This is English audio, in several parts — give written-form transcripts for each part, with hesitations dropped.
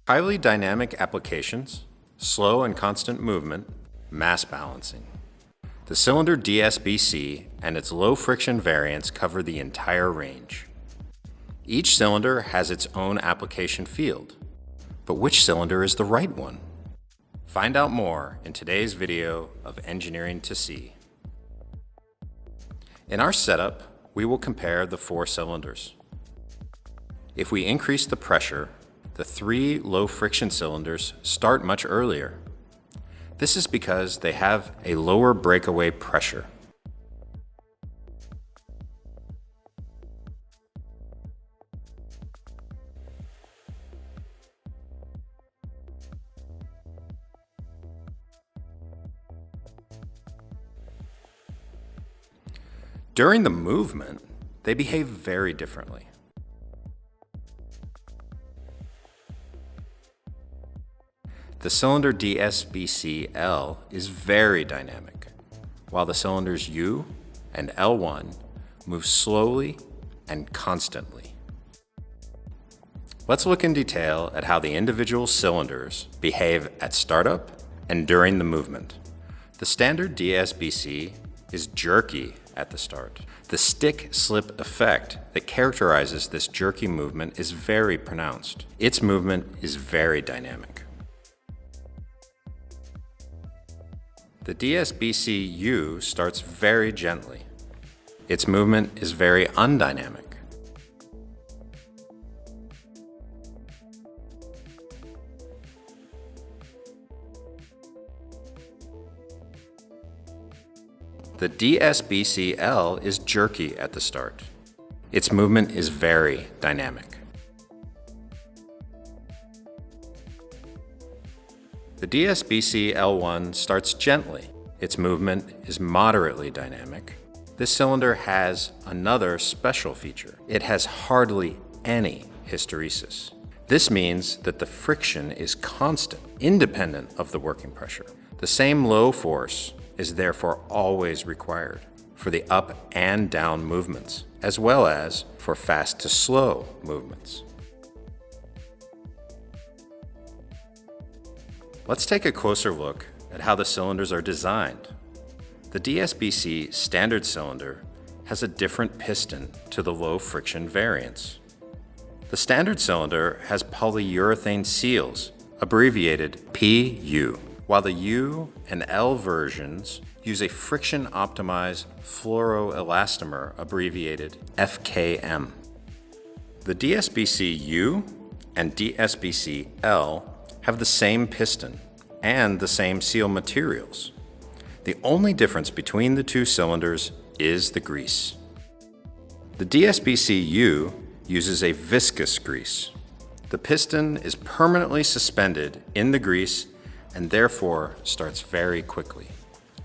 Highly dynamic applications, slow and constant movement, mass balancing. The cylinder DSBC and its low friction variants cover the entire range. Each cylinder has its own application field, but which cylinder is the right one? Find out more in today's video of Engineering to See. In our setup, we will compare the 4 cylinders. If we increase the pressure, the 3 low friction cylinders start much earlier. This is because they have a lower breakaway pressure. During the movement, they behave very differently. The cylinder DSBC-L is very dynamic, while the cylinders U and L1 move slowly and constantly. Let's look in detail at how the individual cylinders behave at startup and during the movement. The standard DSBC is jerky at the start. The stick-slip effect that characterizes this jerky movement is very pronounced. Its movement is very dynamic. The DSBC-U starts very gently. Its movement is very undynamic. The DSBC-L is jerky at the start. Its movement is very dynamic. The DSBC-L1 starts gently. Its movement is moderately dynamic. This cylinder has another special feature. It has hardly any hysteresis. This means that the friction is constant, independent of the working pressure. The same low force is therefore always required for the up and down movements, as well as for fast to slow movements. Let's take a closer look at how the cylinders are designed. The DSBC-Standard cylinder has a different piston to the low friction variants. The standard cylinder has polyurethane seals, abbreviated PU, while the U and L versions use a friction-optimized fluoroelastomer, abbreviated FKM. The DSBC-U and DSBC-L have the same piston and the same seal materials. The only difference between the 2 cylinders is the grease. The DSBC-U uses a viscous grease. The piston is permanently suspended in the grease and therefore starts very quickly.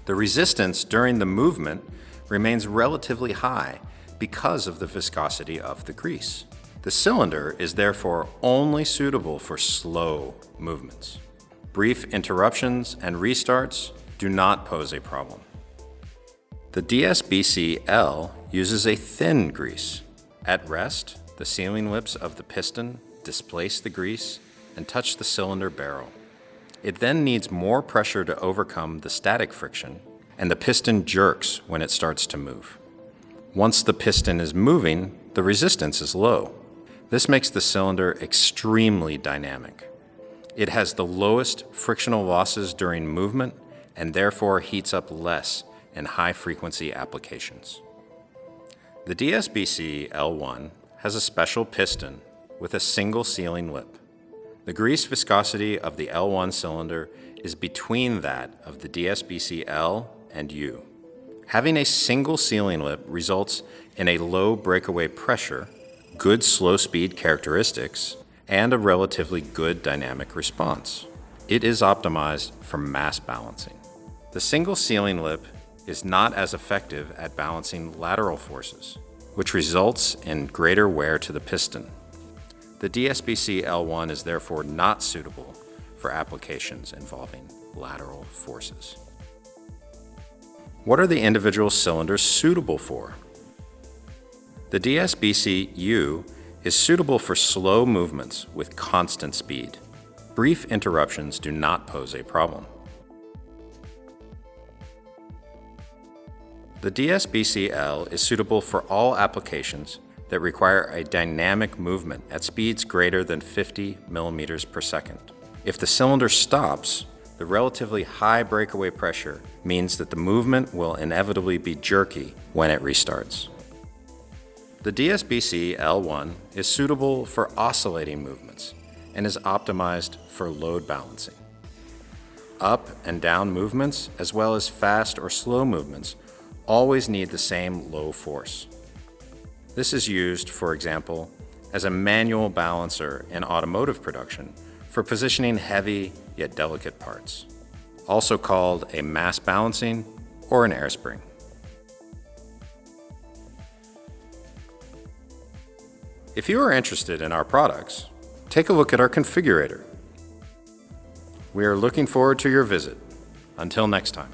The resistance during the movement remains relatively high because of the viscosity of the grease. The cylinder is therefore only suitable for slow movements. Brief interruptions and restarts do not pose a problem. The DSBC-L uses a thin grease. At rest, the sealing lips of the piston displace the grease and touch the cylinder barrel. It then needs more pressure to overcome the static friction, and the piston jerks when it starts to move. Once the piston is moving, the resistance is low. This makes the cylinder extremely dynamic. It has the lowest frictional losses during movement and therefore heats up less in high-frequency applications. The DSBC-L1 has a special piston with a single sealing lip. The grease viscosity of the L1 cylinder is between that of the DSBC-L and U. Having a single sealing lip results in a low breakaway pressure, good slow speed characteristics, and a relatively good dynamic response. It is optimized for mass balancing. The single sealing lip is not as effective at balancing lateral forces, which results in greater wear to the piston. The DSBC-L1 is therefore not suitable for applications involving lateral forces. What are the individual cylinders suitable for? The DSBC-U is suitable for slow movements with constant speed. brief interruptions do not pose a problem. The DSBC-L is suitable for all applications that require a dynamic movement at speeds greater than 50 millimeters per second. If the cylinder stops, the relatively high breakaway pressure means that the movement will inevitably be jerky when it restarts. The DSBC-L1 is suitable for oscillating movements and is optimized for load balancing. Up and down movements, as well as fast or slow movements, always need the same low force. This is used, for example, as a manual balancer in automotive production for positioning heavy yet delicate parts, also called a mass balancing or an air spring. If you are interested in our products, take a look at our configurator. We are looking forward to your visit. Until next time.